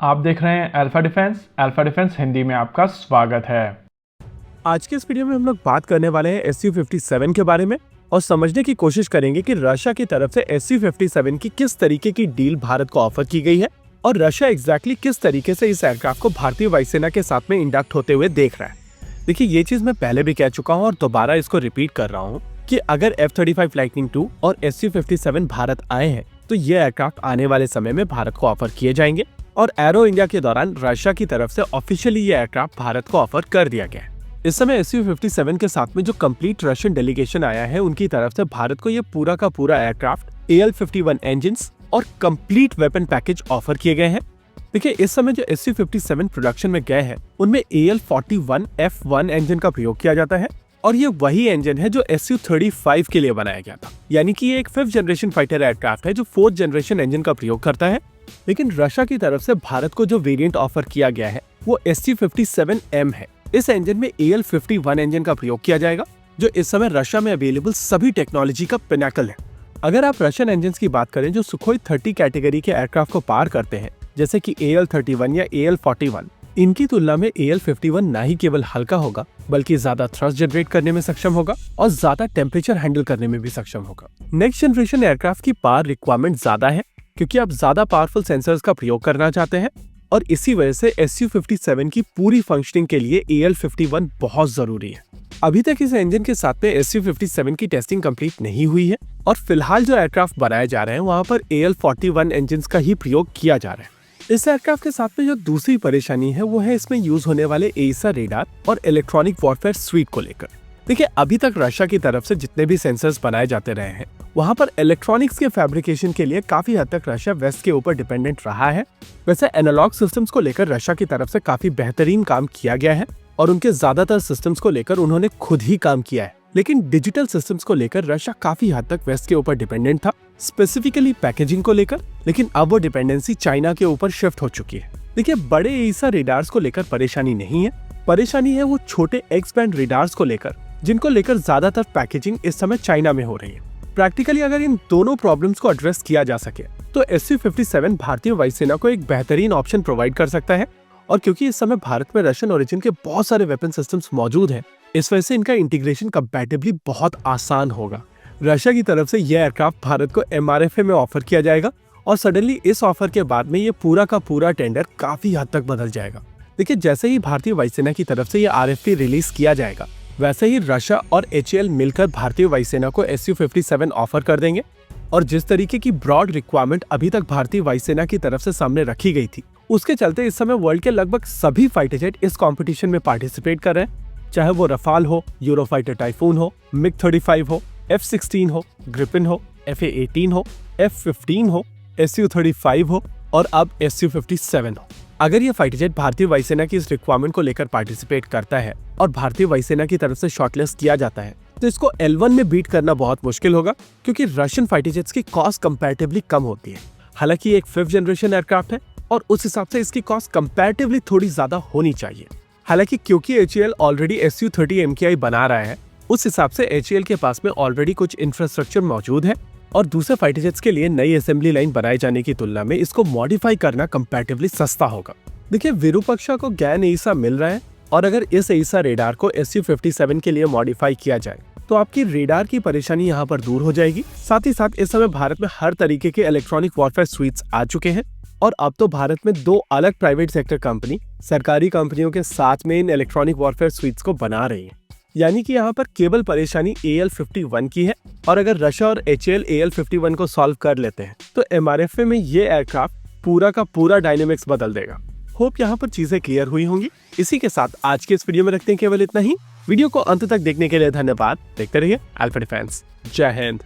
आप देख रहे हैं अल्फा डिफेंस हिंदी में आपका स्वागत है। आज के इस वीडियो में हम लोग बात करने वाले हैं SU-57 के बारे में और समझने की कोशिश करेंगे कि रशिया की तरफ से SU-57 की किस तरीके की डील भारत को ऑफर की गई है और रशिया एग्जैक्टली किस तरीके से इस एयरक्राफ्ट को भारतीय वायुसेना के साथ में इंडक्ट होते हुए देख रहा है। देखिए, ये चीज मैं पहले भी कह चुका हूँ और दोबारा इसको रिपीट कर रहा हूँ कि अगर F-35 लाइटनिंग II और SU-57 भारत आए हैं तो ये एयरक्राफ्ट आने वाले समय में भारत को ऑफर किए जाएंगे और एरो इंडिया के दौरान रशिया की तरफ से ऑफिशियली ये एयरक्राफ्ट भारत को ऑफर कर दिया गया है। इस समय SU-57 के साथ में जो कंप्लीट रशियन डेलीगेशन आया है उनकी तरफ से भारत को ये पूरा का पूरा एयरक्राफ्ट AL-51 इंजिन्स और कंप्लीट वेपन पैकेज ऑफर किए गए हैं। देखिए, इस समय जो SU-57 प्रोडक्शन में गए हैं उनमें AL-41F1 इंजन का प्रयोग किया जाता है और ये वही इंजन है जो SU-35 के लिए बनाया गया था। यानी कि ये एक 5th जनरेशन फाइटर एयरक्राफ्ट है जो 4th जनरेशन इंजन का प्रयोग करता है। लेकिन रशिया की तरफ से भारत को जो वेरिएंट ऑफर किया गया है वो SU-57M है। इस इंजन में AL-51 इंजन का प्रयोग किया जाएगा जो इस समय रशिया में अवेलेबल सभी टेक्नोलॉजी का पिनाकल है। अगर आप रशियन इंजन की बात करें जो सुखोई 30 कैटेगरी के एयरक्राफ्ट को पार करते हैं, जैसे कि AL-31 या AL-41, इनकी तुलना में AL-51 ना ही केवल हल्का होगा बल्कि ज्यादा थ्रस्ट जनरेट करने में सक्षम होगा और ज्यादा टेम्परेचर हैंडल करने में भी सक्षम होगा। नेक्स्ट जनरेशन एयरक्राफ्ट की पावर रिक्वायरमेंट ज्यादा है क्योंकि आप ज्यादा पावरफुल सेंसर्स का प्रयोग करना चाहते हैं और इसी वजह से SU-57 की पूरी फंक्शनिंग के लिए AL-51 बहुत जरूरी है। अभी तक इस इंजन के साथ में SU-57 की टेस्टिंग कंप्लीट नहीं हुई है और फिलहाल जो एयरक्राफ्ट बनाए जा रहे हैं वहां पर AL-41 इंजन का ही प्रयोग किया जा रहा है। इस एयरक्राफ्ट के साथ में जो दूसरी परेशानी है वो है इसमें यूज होने वाले AESA रेडार और इलेक्ट्रॉनिक वॉरफेयर स्वीट को लेकर। देखिए, अभी तक रशिया की तरफ से जितने भी सेंसर्स बनाए जाते रहे हैं वहां पर इलेक्ट्रॉनिक्स के फैब्रिकेशन के लिए काफी हद तक रशिया वेस्ट के ऊपर डिपेंडेंट रहा है। वैसे एनालॉग सिस्टम्स को लेकर रशिया की तरफ से काफी बेहतरीन काम किया गया है और उनके ज्यादातर सिस्टम्स को लेकर उन्होंने खुद ही काम किया है। लेकिन डिजिटल सिस्टम्स को लेकर रशिया काफी हद तक वेस्ट के ऊपर डिपेंडेंट था, स्पेसिफिकली पैकेजिंग को लेकर। लेकिन अब वो डिपेंडेंसी चाइना के ऊपर शिफ्ट हो चुकी है। देखिए, बड़े AESA रेडार्स को लेकर परेशानी नहीं है, परेशानी है वो छोटे एक्स बैंड रेडार्स को लेकर, जिनको लेकर ज्यादातर पैकेजिंग इस समय चाइना में हो रही है। प्रैक्टिकली अगर इन दोनों प्रॉब्लम्स को एड्रेस किया जा सके तो SU-57 भारतीय वायुसेना को एक बेहतरीन ऑप्शन प्रोवाइड कर सकता है और क्योंकि इस समय भारत में रशियन ओरिजिन के बहुत सारे वेपन सिस्टम्स मौजूद हैं, इस वजह से इनका इंटीग्रेशन कंपैटिबली बहुत आसान होगा। रशिया की तरफ से यह एयरक्राफ्ट भारत को MRFA में ऑफर किया जाएगा और सडनली इस ऑफर के बाद में ये पूरा का पूरा टेंडर काफी हद तक बदल जाएगा। देखिए, जैसे ही भारतीय वायुसेना की तरफ से ये RFP रिलीज किया जाएगा वैसे ही रशिया और HAL मिलकर भारतीय वायुसेना को SU-57 ऑफर कर देंगे और जिस तरीके की ब्रॉड रिक्वायरमेंट अभी तक भारतीय वायुसेना की तरफ से सामने रखी गई थी उसके चलते इस समय वर्ल्ड के लगभग सभी फाइटर जेट इस कंपटीशन में पार्टिसिपेट कर रहे हैं, चाहे वो रफाल हो, यूरोफाइटर टाइफून हो, MiG-35 हो, F-16 हो, ग्रिपिन हो, FA-18 हो, F-15 हो, SU-35 हो और अब SU-57 हो। अगर ये फाइटर जेट भारतीय वायुसेना की इस रिक्वायरमेंट को लेकर पार्टिसिपेट करता है और भारतीय वायुसेना की तरफ से शॉर्टलिस्ट किया जाता है तो इसको L1 में बीट करना बहुत मुश्किल होगा क्योंकि रशियन फाइटर जेट्स की कॉस्ट कंपैरेटिवली कम होती है। हालांकि ये एक 5th जनरेशन एयरक्राफ्ट है और उस हिसाब से इसकी कॉस्ट कंपैरेटिवली थोड़ी ज्यादा होनी चाहिए। हालांकि क्योंकि HAL ऑलरेडी SU-30 MKI बना रहा है, उस हिसाब से HAL के पास में ऑलरेडी कुछ इंफ्रास्ट्रक्चर मौजूद है और दूसरे फाइटर जेट्स के लिए नई असेंबली लाइन बनाए जाने की तुलना में इसको मॉडिफाई करना कंपैरेटिवली सस्ता होगा। देखिए, विरूपक्षा को गैन AESA मिल रहा है और अगर इस AESA रेडार को SU-57 के लिए मॉडिफाई किया जाए तो आपकी रेडार की परेशानी यहाँ पर दूर हो जाएगी। साथ ही साथ इस समय भारत में हर तरीके के इलेक्ट्रॉनिक वॉरफेयर स्वीट्स आ चुके हैं और अब तो भारत में 2 अलग प्राइवेट सेक्टर कंपनी सरकारी कंपनियों के साथ में इन इलेक्ट्रॉनिक वॉरफेयर स्वीट्स को बना रही है। यानी कि यहाँ पर केवल परेशानी AL-51 की है और अगर रशिया और HAL AL-51 को सॉल्व कर लेते हैं तो MRFA में ये एयरक्राफ्ट पूरा का पूरा डायनेमिक्स बदल देगा। होप यहाँ पर चीजें क्लियर हुई होंगी। इसी के साथ आज के इस वीडियो में रखते हैं केवल इतना ही। वीडियो को अंत तक देखने के लिए धन्यवाद। देखते रहिए अल्फा डिफेंस। जय हिंद।